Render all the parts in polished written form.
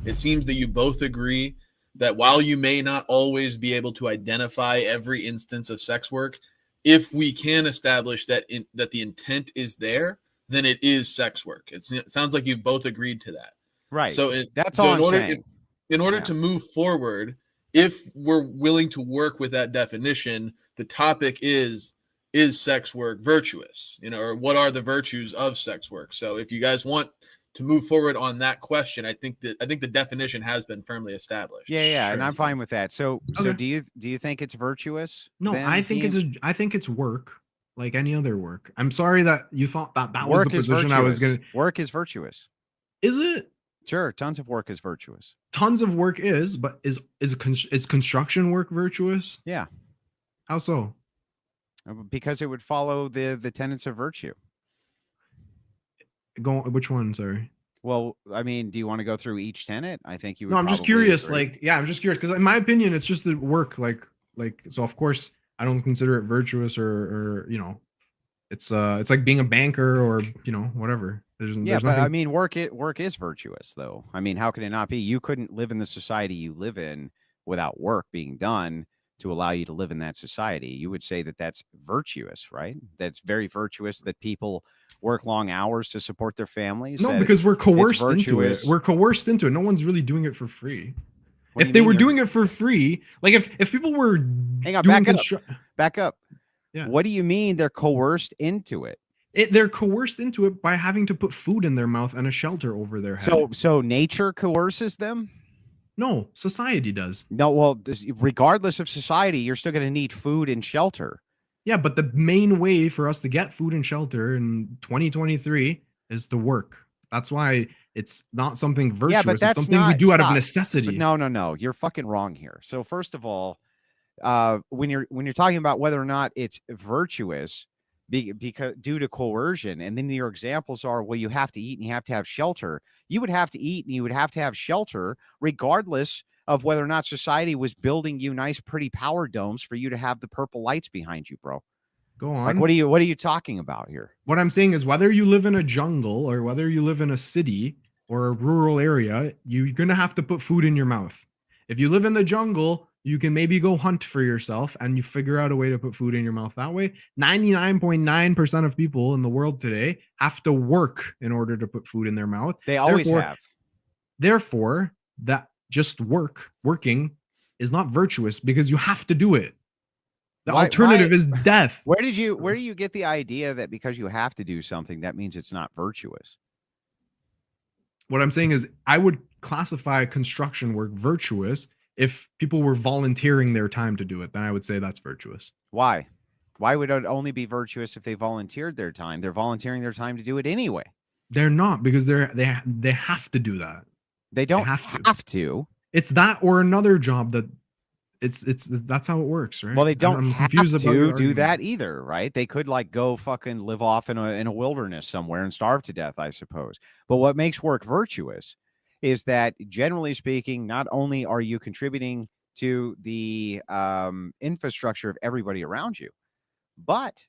it seems that you both agree that while you may not always be able to identify every instance of sex work, if we can establish that the intent is there, then it is sex work. It sounds like you've both agreed to that. Right. So, That's all I'm saying. In order Yeah. to move forward, if we're willing to work with that definition, the topic is sex work virtuous? Or what are the virtues of sex work? So, if you guys want to move forward on that question, I think the definition has been firmly established. Yeah, and Sure. I'm fine with that. So Okay. do you think it's virtuous? No, then, I think Heem? I think it's work like any other work. I'm sorry that you thought that was the Work is position I was virtuous. going to. Work is virtuous. Is it? Sure, tons of work is virtuous. Tons of work is, but is construction work virtuous? Yeah. How so? Because it would follow the tenets of virtue. Go. Which one? Sorry. Well, I mean, do you want to go through each tenet? I think you would. No, I'm just probably curious. agree. Like, yeah, I'm just curious because in my opinion, it's just the work. Like. So of course, I don't consider it virtuous or it's like being a banker or whatever. There's but nothing. I mean, work is virtuous, though. I mean, how can it not be? You couldn't live in the society you live in without work being done to allow you to live in that society. You would say that that's virtuous, right? That's very virtuous that people work long hours to support their families. No, because we're coerced into it. virtuous. We're coerced into it. No one's really doing it for free. What do If you they mean were you're- doing it for free, like if people were Hang on, doing back up. Yeah. What do you mean they're coerced into it? they're coerced into it by having to put food in their mouth and a shelter over their head. So nature coerces them? No, society does. No, well, regardless of society, you're still going to need food and shelter. Yeah, but the main way for us to get food and shelter in 2023 is to work. That's why it's not something virtuous. Yeah, but that's it's something we do out of necessity. But no. You're fucking wrong here. So first of all, when you're talking about whether or not it's virtuous because due to coercion, and then your examples are, well, you have to eat and you have to have shelter. You would have to eat and you would have to have shelter regardless of whether or not society was building you nice, pretty power domes for you to have the purple lights behind you, bro. Go on. Like, what are you talking about here? What I'm saying is whether you live in a jungle or whether you live in a city or a rural area, you're going to have to put food in your mouth. If you live in the jungle, you can maybe go hunt for yourself and you figure out a way to put food in your mouth that way. 99.9% of people in the world today have to work in order to put food in their mouth. They always have. Therefore, that just working is not virtuous because you have to do it. The alternative is death. Where do you get the idea that because you have to do something, that means it's not virtuous? What I'm saying is I would classify construction work virtuous if people were volunteering their time to do it. Then I would say that's virtuous. Why? Why would it only be virtuous if they volunteered their time? They're volunteering their time to do it anyway. They're not, because they have to do that. They don't have to. It's that or another job that that's how it works, right? Well, they don't have to do that either. either, right? They could like go fucking live off in a wilderness somewhere and starve to death, I suppose. But what makes work virtuous is that, generally speaking, not only are you contributing to the infrastructure of everybody around you, but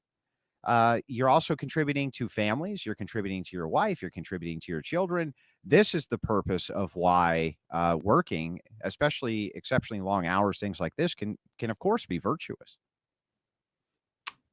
you're also contributing to families, you're contributing to your wife, you're contributing to your children. This is the purpose of why working, especially exceptionally long hours, things like this can of course be virtuous.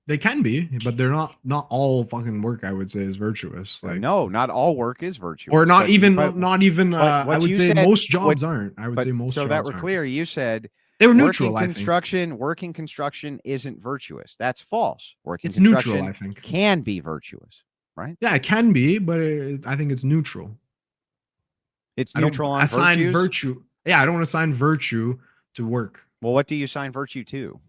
They can be, but they're not all fucking work, I would say, is virtuous. Like, no, not all work is virtuous. Or not even I would say most jobs aren't. I would say most so jobs that we're aren't. clear, you said they were neutral. Working construction isn't virtuous. That's false. It's neutral, I think. Can be virtuous, right? Yeah, it can be, but I think it's neutral. It's neutral on virtues? Virtue. Yeah, I don't want to assign virtue to work. Well, what do you assign virtue to?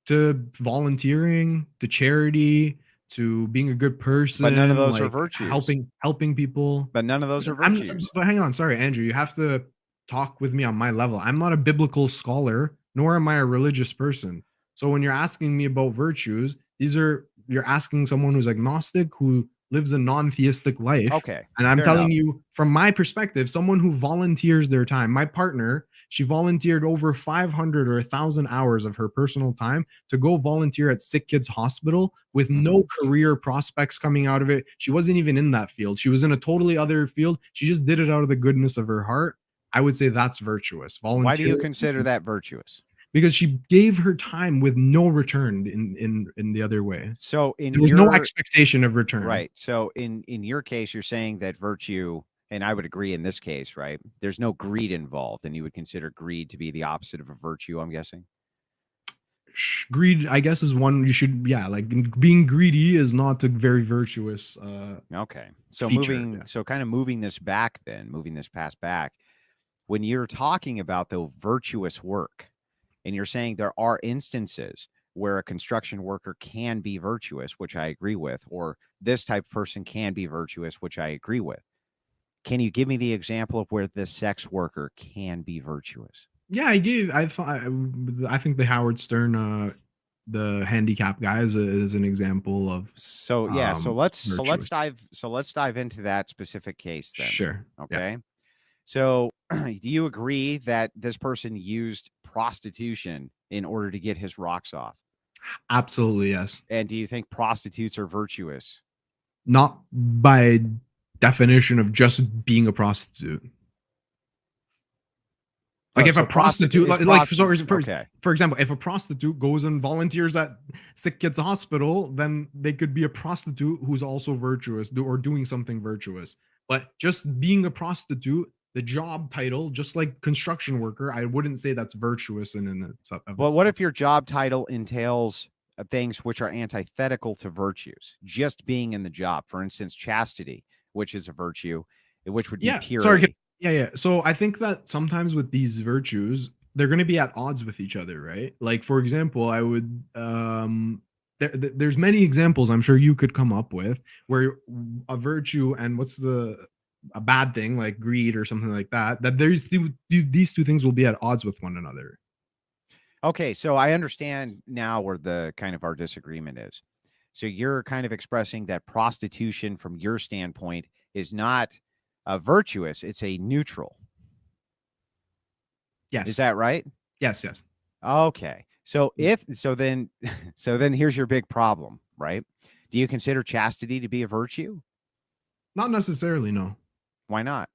To volunteering, to charity, to being a good person. But none of those are virtues. Helping people. But none of those are virtues. But hang on, sorry, Andrew, you have to talk with me on my level. I'm not a biblical scholar, nor am I a religious person. So when you're asking me about virtues, you're asking someone who's agnostic, who lives a non-theistic life. Okay. And I'm telling you, from my perspective, someone who volunteers their time, my partner, she volunteered over 500 or 1,000 hours of her personal time to go volunteer at Sick Kids Hospital with no career prospects coming out of it. She wasn't even in that field. She was in a totally other field. She just did it out of the goodness of her heart. I would say that's virtuous. Volunteer. Why do you consider that virtuous? Because she gave her time with no return in the other way. So in There was no expectation of return. Right. So in your case, you're saying that virtue, and I would agree in this case, right? There's no greed involved, and you would consider greed to be the opposite of a virtue, I'm guessing. Greed, I guess, is one you should, like being greedy is not a very virtuous. Okay. So feature, kind of moving this past back, when you're talking about the virtuous work, and you're saying there are instances where a construction worker can be virtuous, which I agree with, or this type of person can be virtuous, which I agree with. Can you give me the example of where this sex worker can be virtuous? Yeah, I think the Howard Stern, the handicap guy is an example of. So let's dive into that specific case then. Sure. Okay. Yeah. So do you agree that this person used prostitution in order to get his rocks off? Absolutely, yes. And do you think prostitutes are virtuous? Not by definition of just being a prostitute. Like if a prostitute, for example, if a prostitute goes and volunteers at Sick Kids Hospital, then they could be a prostitute who's also virtuous or doing something virtuous. But just being a prostitute, the job title, just like construction worker, I wouldn't say that's virtuous in itself. Well, what if your job title entails things which are antithetical to virtues? Just being in the job, for instance, chastity, which is a virtue, which would be purity. Sorry. Yeah. So I think that sometimes with these virtues, they're going to be at odds with each other, right? Like, for example, I would, there's many examples I'm sure you could come up with where a virtue and a bad thing like greed or something like that these two things will be at odds with one another. Okay. So I understand now where the kind of our disagreement is. So you're kind of expressing that prostitution from your standpoint is not virtuous, it's a neutral. Yes. Is that right? Yes. Okay. So then here's your big problem, right? Do you consider chastity to be a virtue? Not necessarily, no. Why not?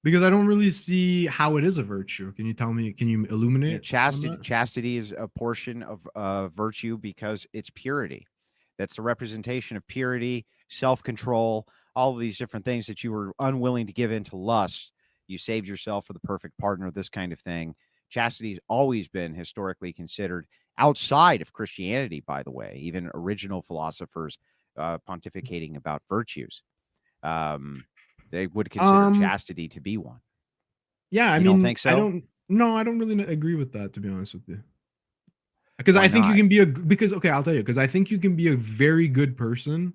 Because I don't really see how it is a virtue. Can you illuminate? Chastity is a portion of virtue because it's purity. That's the representation of purity, self-control, all of these different things that you were unwilling to give into lust. You saved yourself for the perfect partner, this kind of thing. Chastity has always been historically considered, outside of Christianity, by the way, even original philosophers pontificating about virtues. They would consider chastity to be one. Yeah, I don't think so? I don't really agree with that, to be honest with you. Because I think you can be I'll tell you, because I think you can be a very good person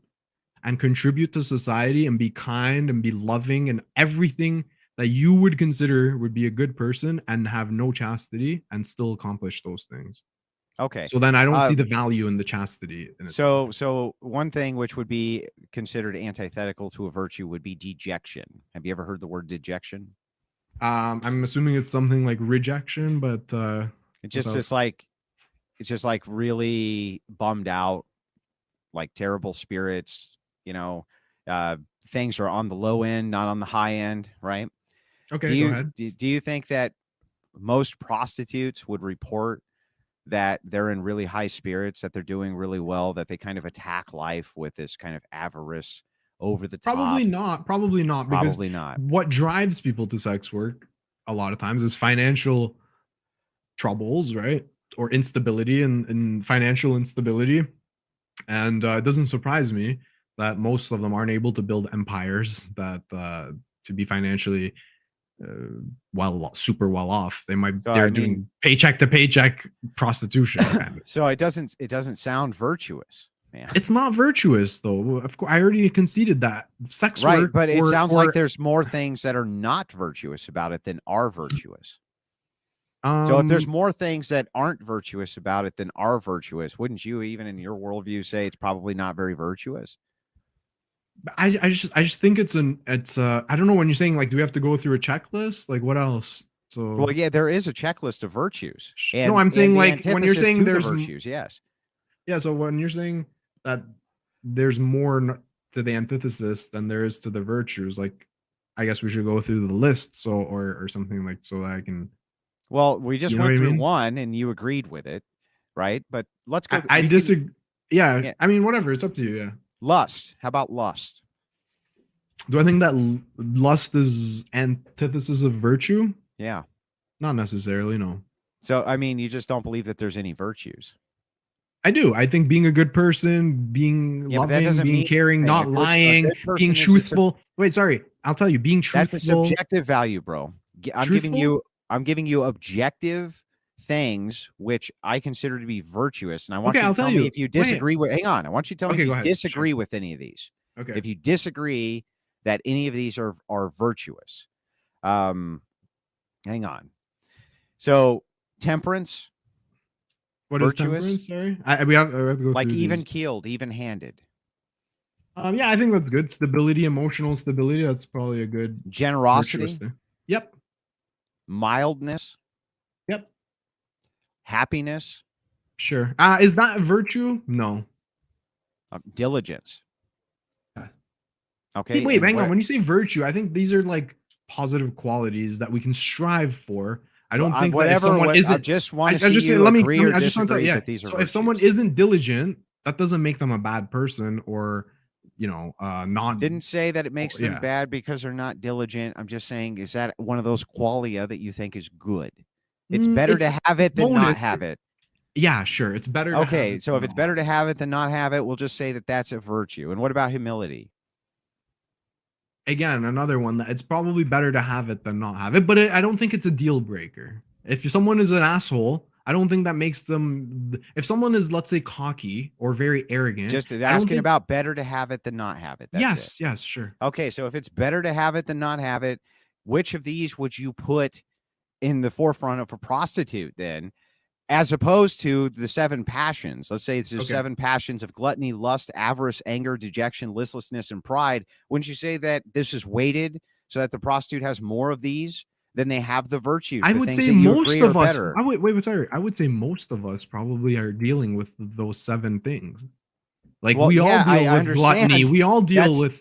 and contribute to society and be kind and be loving and everything that you would consider would be a good person and have no chastity and still accomplish those things. Okay. So then I don't see the value in the chastity. So one thing which would be considered antithetical to a virtue would be dejection. Have you ever heard the word dejection? I'm assuming it's something like rejection, but it's just like really bummed out, like terrible spirits, things are on the low end, not on the high end, right? Okay, go ahead. Do you think that most prostitutes would report that they're in really high spirits, that they're doing really well, that they kind of attack life with this kind of avarice over the top? Probably not. Probably not. What drives people to sex work a lot of times is financial troubles, right? Or instability and financial instability. And it doesn't surprise me that most of them aren't able to build empires that to be financially super well off. They're doing paycheck to paycheck prostitution. Kind of. So it doesn't sound virtuous. Man. It's not virtuous though. Of course, I already conceded that sex right, work, but it sounds like there's more things that are not virtuous about it than are virtuous. So if there's more things that aren't virtuous about it than are virtuous, wouldn't you, even in your worldview, say it's probably not very virtuous? I just think it's I don't know, when you're saying like, do we have to go through a checklist? Like what else? So well, yeah, there is a checklist of virtues. No, I'm saying like when you're saying there's virtues, yes. Yeah, so when you're saying that there's more to the antithesis than there is to the virtues, like I guess we should go through the list, so or something like so that I can. Well, we just You know went what I through mean? one, and you agreed with it, right? But let's go. I We can, disagree. Yeah, yeah, I mean, whatever. It's up to you. Yeah. lust. How about lust? Do I think that lust is antithesis of virtue? Yeah. Not necessarily. No. So, I mean, you just don't believe that there's any virtues. I do. I think being a good person, being Yeah, but that loving, doesn't being mean caring, anything. not A lying, good being person is truthful. Wait, sorry. I'll tell you. Being that's a truthful. subjective value, bro. Truthful? I'm giving you objective things which I consider to be virtuous, and I want Okay, you I'll to tell tell me you. if you Wait. disagree with. Hang on, I want you to tell me if Okay, go you ahead. disagree Sure. with any of these. Okay. If you disagree that any of these are virtuous, hang on. So temperance, What is virtuous, temperance? Sorry. We have to go like through even these. keeled, even handed, Yeah, I think that's good. Stability, emotional stability. That's probably a good virtuous generosity, thing. Yep. mildness, Yep. happiness, Sure. Is that a virtue? No. diligence. Yeah. Okay, Wait, and hang on. what? When you say virtue, I think these are like positive qualities that we can strive for. I don't think that if Whatever. someone I isn't, just I, want I to see just say, you agree let me, or I just want to tell disagree you, yeah. that these are So if someone virtues. isn't diligent, that doesn't make them a bad person or, not. Didn't say that it makes them Yeah. bad because they're not diligent. I'm just saying, is that one of those qualia that you think is good? It's better It's to have it than not bonus. have it. Yeah, sure. It's better to have Okay, it so than if it's not better have to it. have it than not have it, we'll just say that that's a virtue. And what about humility? Again, another one that it's probably better to have it than not have it, but I don't think it's a deal breaker. If someone is an asshole, I don't think that makes them. If someone is, let's say, cocky or very arrogant, Just I don't asking think. about better to have it than not have it. That's it. Yes, sure. Okay, so if it's better to have it than not have it, which of these would you put in the forefront of a prostitute then, as opposed to the 7 passions? Let's say it's the Okay. 7 passions of gluttony, lust, avarice, anger, dejection, listlessness, and pride. Wouldn't you say that this is weighted so that the prostitute has more of these than they have the virtues, I the would things say that you most agree are of us. better? Sorry. I would say most of us probably are dealing with those 7 things. Like Well, we all yeah, I deal with understand. gluttony. We all deal That's with.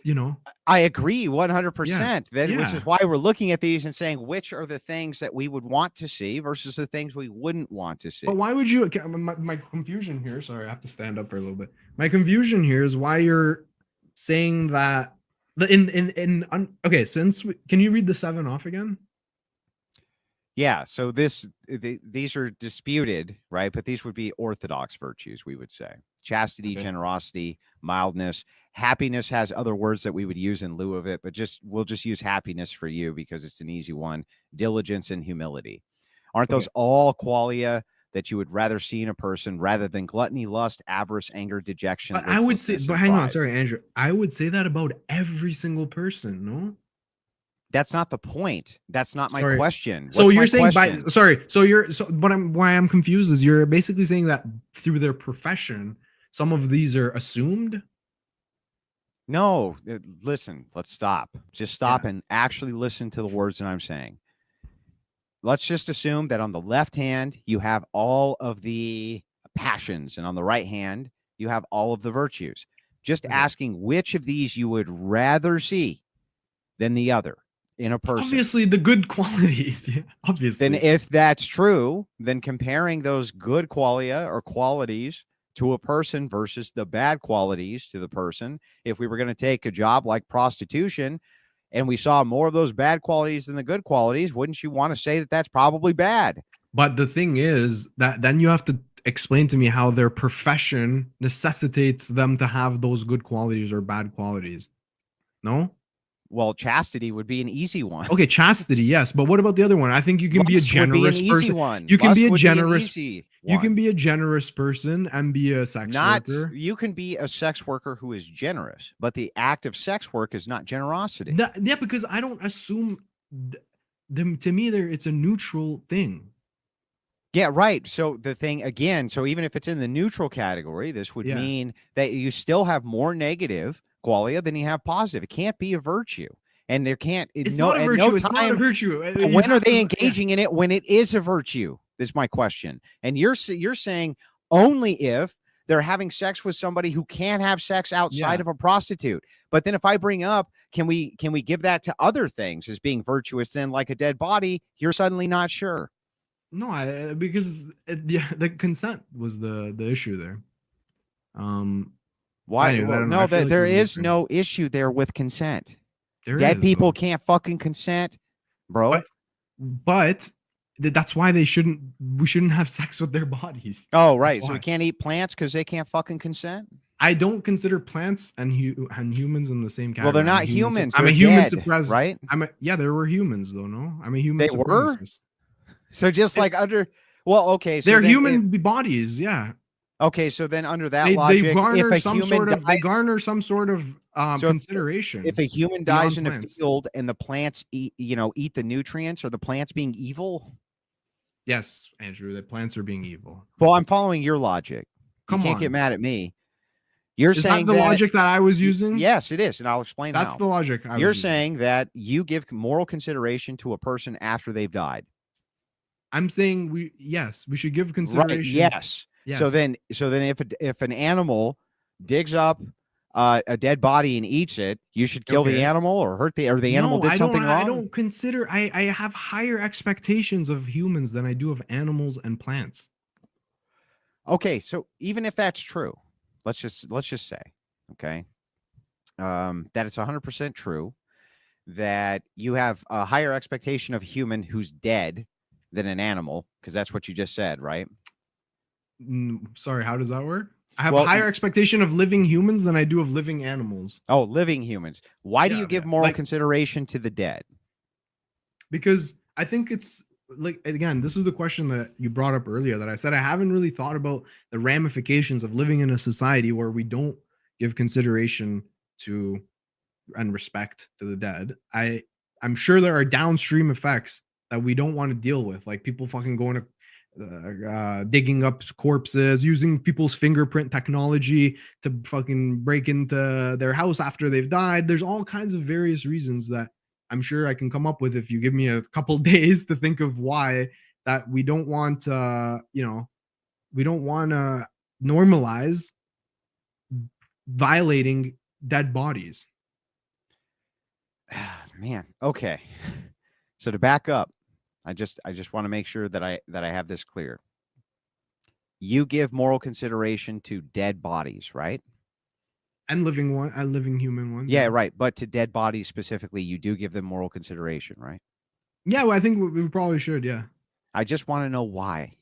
I agree 100%. Yeah. Which is why we're looking at these and saying which are the things that we would want to see versus the things we wouldn't want to see. But why would you? My confusion here. Sorry, I have to stand up for a little bit. My confusion here is why you're saying that. Okay, can you read the 7 off again? Yeah, so these are disputed, right? But these would be orthodox virtues, we would say. Chastity, Okay. generosity, mildness. Happiness has other words that we would use in lieu of it, but we'll just use happiness for you because it's an easy one. Diligence and humility. Aren't those all qualia that you would rather see in a person rather than gluttony, lust, avarice, anger, dejection, But I would say, listlessness, but and hang on, pride? sorry, Andrew. I would say that about every single person. No. That's not the point. That's not my Sorry. question. So What's you're my saying question? why I'm confused is you're basically saying that through their profession, some of these are assumed. No, listen, let's stop. Just stop Yeah. and actually listen to the words that I'm saying. Let's just assume that on the left hand, you have all of the passions, and on the right hand, you have all of the virtues. Just Okay. asking which of these you would rather see than the other in a person. Obviously, the good qualities. Yeah, obviously. Then if that's true, then comparing those good qualia or qualities to a person versus the bad qualities to the person, if we were going to take a job like prostitution and we saw more of those bad qualities than the good qualities, wouldn't you want to say that that's probably bad? But the thing is that then you have to explain to me how their profession necessitates them to have those good qualities or bad qualities. No? Well, chastity would be an easy one. Okay, chastity, yes. But what about the other one? I think you can be a Lust would be an generous easy person. one. You can Lust be a would generous. easy You can one. be a generous person and be a sex worker. You can be a sex worker who is generous, but the act of sex work is not generosity. Yeah, because I don't assume them to me it's a neutral thing. Yeah, right. So the thing again, so even if it's in the neutral category, this would mean that you still have more negative qualia than you have positive. It can't be a virtue. And there can't It's no not a at virtue. no It's not a time. virtue. When are they engaging in it? When it is a virtue? Is my question. And you're saying only if they're having sex with somebody who can't have sex outside of a prostitute. But then if I bring up, can we give that to other things as being virtuous, then like a dead body, you're suddenly not sure. No, because the consent was the issue there. Why? Anyways, I Well, don't know. no, I feel like there we're is losing. no issue there with consent. There Dead is, people though. can't fucking consent, bro. But that's why we shouldn't have sex with their bodies. Oh, right. That's So we why. can't eat plants because they can't fucking consent. I don't consider plants and humans in the same category. Well, they're not humans. I'm a They're human dead, suppressed, right? Yeah, there were humans though. No, I'm a human They were? supremacist. So just like under, well, okay. So They're then human bodies. Yeah. Okay, so then under that They logic, if garner a some human sort of dies, some sort of so consideration. if a human beyond dies in a plants. field and the plants eat the nutrients, are the plants being evil? Yes, Andrew, the plants are being evil. Well, I'm following your logic. You Come can't on. get mad at me. You're Is saying that the logic that I was using? Yes, it is, and I'll explain That's how. the logic You're saying that you give moral consideration to a person after they've died. I'm saying we should give consideration. Right, yes. So then if an animal digs up a dead body and eats it, you should kill the animal or hurt the animal did something wrong. I don't consider. I have higher expectations of humans than I do of animals and plants. Okay, so even if that's true, let's just say, okay, that it's 100% true that you have a higher expectation of a human who's dead than an animal, because that's what you just said, right? Sorry, how does that work? I have a higher expectation of living humans than I do of living animals. Oh, living humans. Why do you give moral consideration to the dead? Because I think it's like, again, this is the question that you brought up earlier that I said I haven't really thought about the ramifications of living in a society where we don't give consideration to and respect to the dead. I'm sure there are downstream effects that we don't want to deal with, like people fucking going to digging up corpses, using people's fingerprint technology to fucking break into their house after they've died. There's all kinds of various reasons that I'm sure I can come up with if you give me a couple days to think of why that we don't want we don't want to normalize violating dead bodies. Man, okay. So to back up, I just want to make sure that I have this clear. You give moral consideration to dead bodies, right? And living human ones. Yeah, right. But to dead bodies specifically, you do give them moral consideration, right? Yeah, well, I think we probably should, yeah. I just want to know why.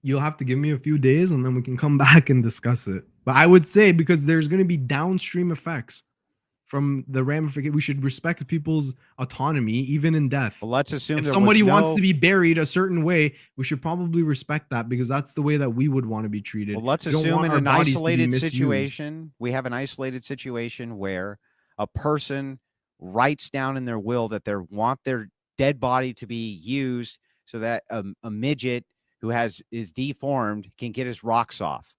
You'll have to give me a few days and then we can come back and discuss it. But I would say because there's going to be downstream effects from the ramification. We should respect people's autonomy, even in death. Well, let's assume if somebody wants to be buried a certain way, we should probably respect that because that's the way that we would want to be treated. Well, let's assume in an isolated situation, we have an isolated situation where a person writes down in their will that they want their dead body to be used so that a midget who is deformed can get his rocks off.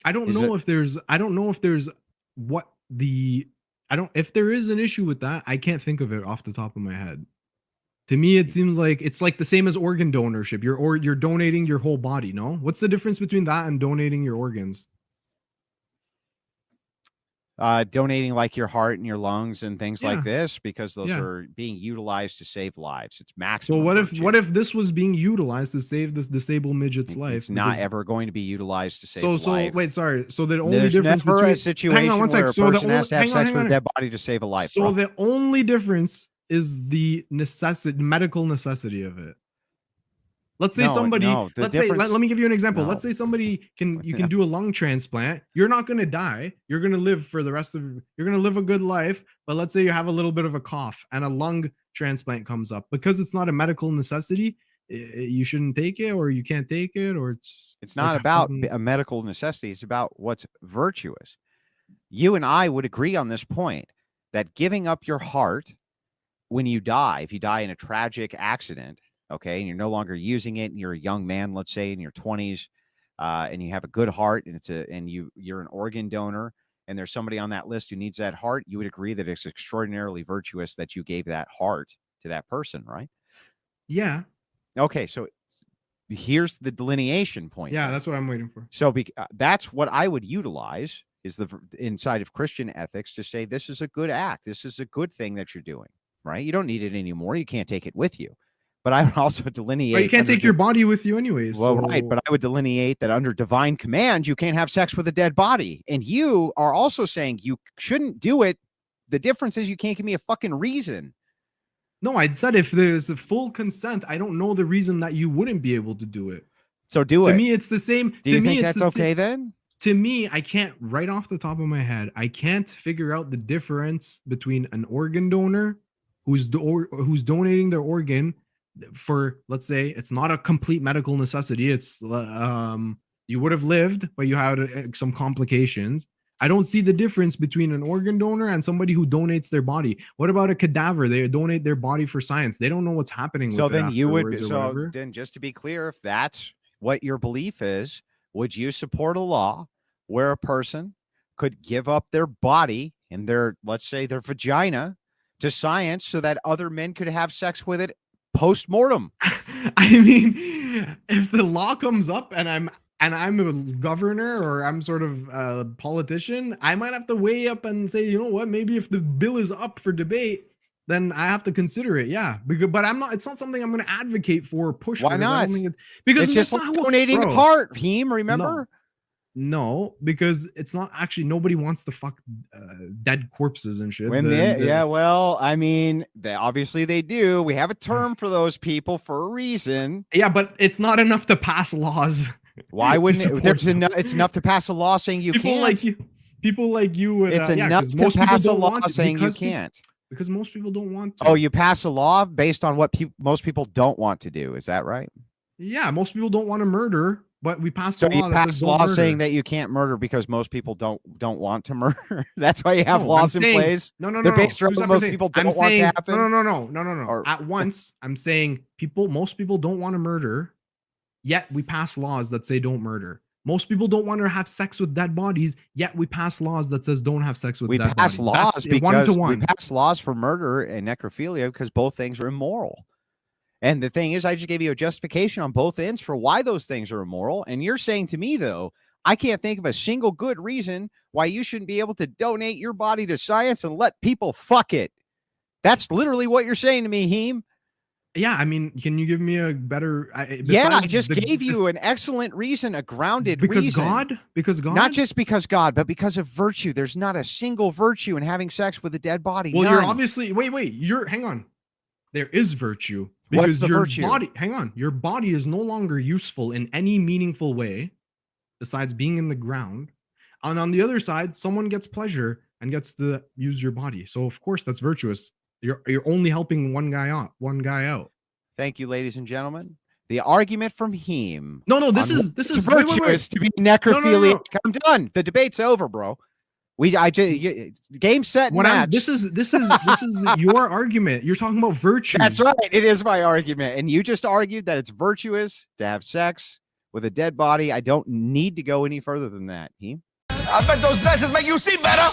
If there is an issue with that, I can't think of it off the top of my head. To me, it seems like it's like the same as organ donorship. You're donating your whole body, no? What's the difference between that and donating your organs? Donating like your heart and your lungs and things like this, because those are being utilized to save lives. It's maximum. So what if this was being utilized to save this disabled midget's life? It's not ever going to be utilized to save life. So wait, sorry. So the only There's difference never between a situation where a person has to have sex with a dead body to save a life. So the only difference is the medical necessity of it. Let's say let me give you an example. Let's say somebody you can do a lung transplant. You're not going to die. You're going to live for the rest of you're going to live a good life, but let's say you have a little bit of a cough and a lung transplant comes up. Because it's not a medical necessity, you shouldn't take it or you can't take it or it's not about a medical necessity. It's about what's virtuous. You and I would agree on this point that giving up your heart when you die, if you die in a tragic accident, okay, and you're no longer using it, and you're a young man, let's say in your 20s, and you have a good heart, and you're an organ donor, and there's somebody on that list who needs that heart, you would agree that it's extraordinarily virtuous that you gave that heart to that person, right? Yeah. Okay, so here's the delineation point. Yeah, then. that's what I'm waiting for. So that's what I would utilize is the inside of Christian ethics to say this is a good act. This is a good thing that you're doing, right? You don't need it anymore. You can't take it with you. But I would also delineate. But you can't take your body with you anyways. Well, so... right. But I would delineate that under divine command, you can't have sex with a dead body. And you are also saying you shouldn't do it. The difference is you can't give me a fucking reason. No, I said if there's a full consent, I don't know the reason that you wouldn't be able to do it. So do it. To me, it's the same. Do you think that's okay then? To me, I can't, right off the top of my head, I can't figure out the difference between an organ donor who's donating their organ for, let's say, it's not a complete medical necessity. It's you would have lived, but you had some complications. I don't see the difference between an organ donor and somebody who donates their body. What about a cadaver? They donate their body for science. They don't know what's happening. So with then it you would. afterwards or So whatever. then, just to be clear, if that's what your belief is, would you support a law where a person could give up their body and their, let's say, their vagina to science so that other men could have sex with it post-mortem? I mean, if the law comes up and I'm a governor or I'm sort of a politician, I might have to weigh up and say, you know what, maybe if the bill is up for debate, then I have to consider it. Yeah, but I'm not. It's not something I'm going to advocate for or push. Why not? Because it's just like donating a heart, Heem. Remember? No, because it's not actually. Nobody wants to fuck dead corpses and shit. Yeah, well, I mean, obviously they do. We have a term for those people for a reason. Yeah, but it's not enough to pass laws. Why wouldn't it? It's enough to pass a law saying you can't. People like you would. It's enough to pass a law saying you can't. Because most people don't want to. Oh, you pass a law based on what most people don't want to do. Is that right? Yeah, most people don't want to murder, but we passed a law. So you pass law saying that you can't murder because most people don't want to murder. That's why you have laws in place. No. They're based around what most people don't want to happen. No. At once, I'm saying most people don't want to murder, yet we pass laws that say don't murder. Most people don't want to have sex with dead bodies, yet we pass laws that says don't have sex with dead bodies. We pass laws for murder and necrophilia because both things are immoral. And the thing is, I just gave you a justification on both ends for why those things are immoral. And you're saying to me, though, I can't think of a single good reason why you shouldn't be able to donate your body to science and let people fuck it. That's literally what you're saying to me, Heem. Yeah, I mean, can you give me a better? I just gave you an excellent reason, a grounded reason. Because God, not just because God, but because of virtue. There's not a single virtue in having sex with a dead body. Well, None. You're obviously hang on. There is virtue because What's the virtue? Your body is no longer useful in any meaningful way, besides being in the ground. And on the other side, someone gets pleasure and gets to use your body. So of course that's virtuous. You're only helping one guy out. Thank you, ladies and gentlemen. The argument from Heem. No, this is virtuous to be necrophiliac. No. I'm done. The debate's over, bro. Game, set, and match. This is your argument. You're talking about virtue. That's right. It is my argument, and you just argued that it's virtuous to have sex with a dead body. I don't need to go any further than that. Heem. I bet those glasses make you see better.